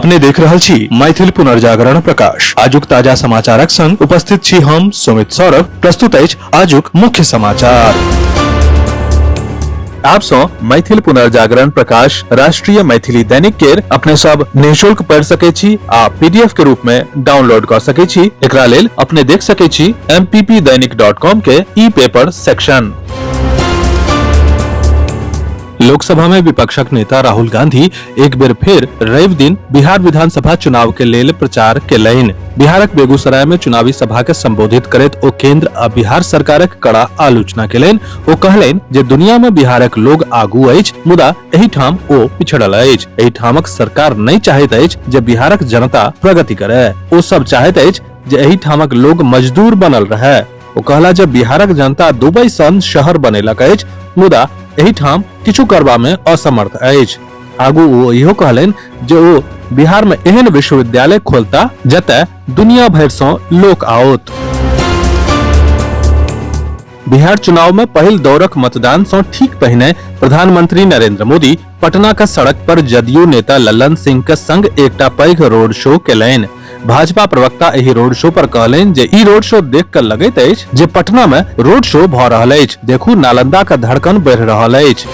अपने देख रहल छी मैथिल पुनर्जागरण प्रकाश। आजुक ताजा समाचारक संग उपस्थित छी हम सुमित सौरभ। प्रस्तुत अछि आजुक मुख्य समाचार। आप सो मैथिल पुनर्जागरण प्रकाश राष्ट्रीय मैथिली दैनिक केर अपने सब निःशुल्क पढ़ सके छी आ पीडीएफ के रूप में डाउनलोड कर सके छी। एकरा लेल अपने देख सके छी mppdainik.com के ई पेपर सेक्शन। लोकसभा में विपक्षक नेता राहुल गांधी एक बेर फिर रवि दिन बिहार विधानसभा चुनाव के लेल प्रचार केलनि। बिहारक बेगूसराय में चुनावी सभा के संबोधित करैत ओ केंद्र आ बिहार सरकारक कड़ा आलोचना केलनि। ओ कहलनि जे दुनिया में बिहारक लोग आगू अछि, मुदा एहि ठाम ओ पिछड़ल अछि। एहि ठामक सरकार नहि चाहैत अछि जे बिहारक जनता प्रगति करय। ओ सब चाहैत अछि जे एहि ठामक लोग मजदूर बनल रहय। ओ कहला जे बिहारक जनता दुबई सन शहर बनेलक अछि, मुदा एहि ठाम किछु करबा में असमर्थ अछि। आगू ओ इहो कहलनि जे ओ बिहार में एहन विश्वविद्यालय खोलता जतय दुनिया भरि सँ लोक आओत। बिहार चुनाव में पहिल दौरक मतदान सँ ठीक पहिने प्रधानमंत्री नरेंद्र मोदी पटना के सड़क पर जदयू नेता लल्लन सिंह के संग एकटा पैघ रोड शो केलनि। भाजपा प्रवक्ता एहि रोड शो पर कहलनि जे ई रोड शो देख कर लगैत अछि जे पटना में रोड शो भऽ रहल अछि। देखू नालंदा का धड़कन बढ़ि रहल अछि।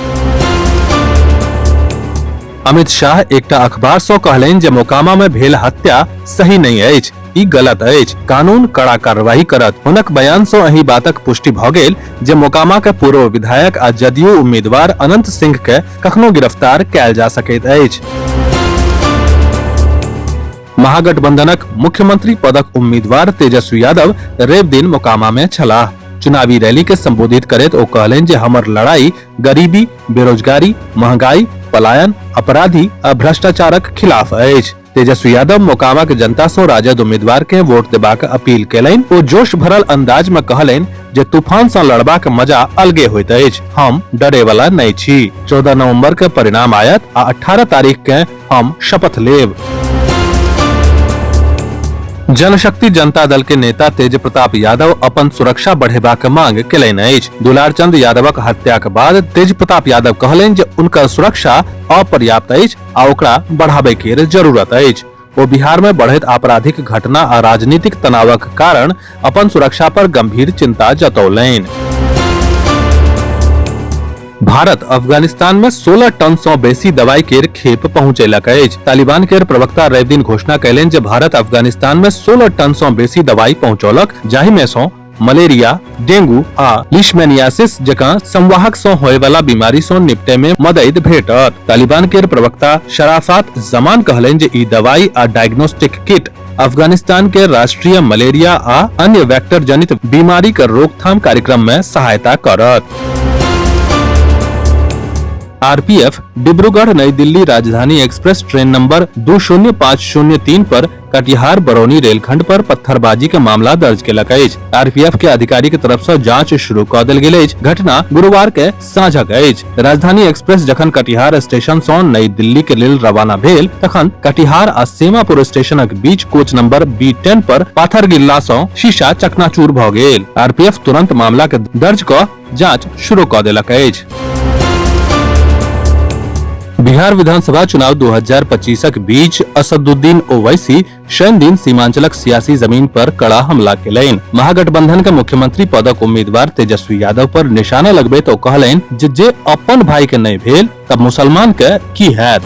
अमित शाह एकटा अखबार सँ कहलनि जे मोकामा में भेल हत्या सही नहीं अछि, ई गलत अछि, कानून कड़ा कार्रवाई करत। हुनक बयान सँ एहि बातक पुष्टि भऽ गेल जे मोकामा के पूर्व विधायक आ जदयू उम्मीदवार अनंत सिंह के कखनो गिरफ्तार कयल जा सकैत अछि। महागठबंधनक मुख्यमंत्री पदक उम्मीदवार तेजस्वी यादव रवि दिन मोकामा में छलाह। चुनावी रैली के संबोधित करैत ओ कहलनि जे हमर लड़ाई गरीबी, बेरोजगारी, महंगाई, पलायन, अपराधी आ भ्रष्टाचारक खिलाफ अछि। तेजस्वी यादव मोकामा के जनता सँ राजद उम्मीदवार के वोट देबाक अपील केलनि। ओ जोश भरल अंदाज में कहलनि जे तूफान सँ लड़बाक मजा अलगे होइत अछि। हम डरे वाला नहीं छी। 14 नवंबर के परिणाम आयत आ 18 तारीख के हम शपथ लेब। जनशक्ति जनता दल के नेता तेज प्रताप यादव अपन सुरक्षा बढ़ेबाक मांग केलनि अछि। दुलार चंद यादवक हत्याक बाद तेज प्रताप यादव कहलनि जे उनकर सुरक्षा अपर्याप्त अछि आ ओकरा बढ़ाबै के जरूरत अछि। ओ बिहार में बढ़ैत आपराधिक घटना आ राजनीतिक तनावक कारण अपन सुरक्षा पर गंभीर चिंता जतौलनि। भारत अफगानिस्तान में 16 टन सँ बेसी दवाई केर खेप पहुंचेलक अछि। तालिबान केर प्रवक्ता रवि दिन घोषणा कयलनि जे भारत अफगानिस्तान में 16 टन सँ बेसी दवाई पहुंचौलक, जाहि में सँ मलेरिया, डेंगू आ लिशमैनियासिस जकां संवाहक सँ होय वाला बीमारी सँ निपटै में मदद भेटत। तालिबान केर प्रवक्ता शराफत जमान कहलनि जे ई दवाई आ डायग्नोस्टिक किट अफगानिस्तान के राष्ट्रीय मलेरिया आ अन्य वेक्टर जनित बीमारी के रोकथाम कार्यक्रम में सहायता करत। आरपीएफ डिब्रूगढ़ नई दिल्ली राजधानी एक्सप्रेस ट्रेन नंबर 20503 पर कटिहार बरौनी रेलखंड पर पत्थरबाजी के मामला दर्ज केलक अछि। आरपीएफ के अधिकारी के तरफ सँ जांच शुरू कऽ देल गेल अछि। घटना गुरुवार के साँझक अछि। राजधानी एक्सप्रेस जखन कटिहार स्टेशन सँ नई दिल्ली के लेल रवाना भेल तखन कटिहार आ सेमापुर स्टेशनक बीच कोच नंबर B10 पर पाथर गिरला सँ शीशा चकनाचूर भऽ गेल। आरपीएफ तुरंत मामला के दर्ज कऽ जांच शुरू कऽ देलक अछि। बिहार विधानसभा चुनाव 2025क बीच असदुद्दीन ओवैसी शनि दिन सीमांचलक सियासी जमीन पर कड़ा हमला केलनि। महागठबंधन के मुख्यमंत्री पदक उम्मीदवार तेजस्वी यादव पर निशाना लगबैत ओ कहलनि जे अपन भाई के नहीं भेल तब मुसलमान के की हैत।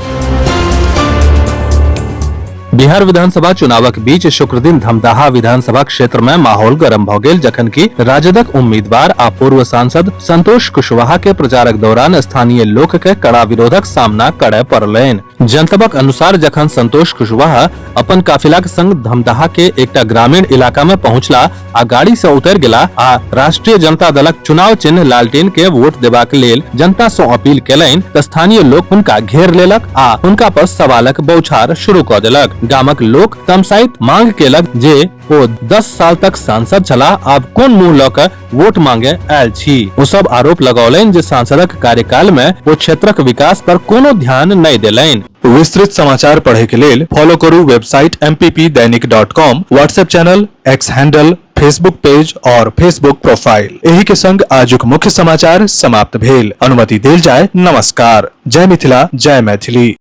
बिहार विधानसभा चुनावक बीच शुक्र दिन धमदाहा विधानसभा क्षेत्र में माहौल गर्म भऽ गेल, जखन कि राजदक उम्मीदवार आ पूर्व सांसद संतोष कुशवाहा के प्रचारक दौरान स्थानीय लोक के कड़ा विरोधक सामना करय पड़लनि। जनतबक अनुसार जखन संतोष कुशवाहा अपन काफिलाक संग धमदाहा के एकटा ग्रामीण इलाका में पहुंचला आ गाड़ी से उतर गेला आ राष्ट्रीय जनता दलक चुनाव चिन्ह लालटेन के वोट देबाक लेल जनता सँ अपील केलनि तऽ स्थानीय लोक हुनका घेर लेलक आ हुनका पर सवालक बौछार शुरू कऽ देलक। गामक लोक तमसाइत मांग केलक जे ओ 10 साल तक सांसद छलाह, आब कोन मुंह लऽ कऽ वोट मांगे आयल छी। ओ सब आरोप लगौलनि जे सांसदक कार्यकाल में ओ क्षेत्रक विकास पर कोनो ध्यान नहीं देलनि। विस्तृत समाचार पढ़े के लेल फॉलो करू website mppdainik.com, WhatsApp channel, x handle, Facebook page और फेसबुक प्रोफाइल। एही के संग आजुक मुख्य समाचार समाप्त भेल। अनुमति देल जाय। नमस्कार। जय मिथिला, जय मैथिली।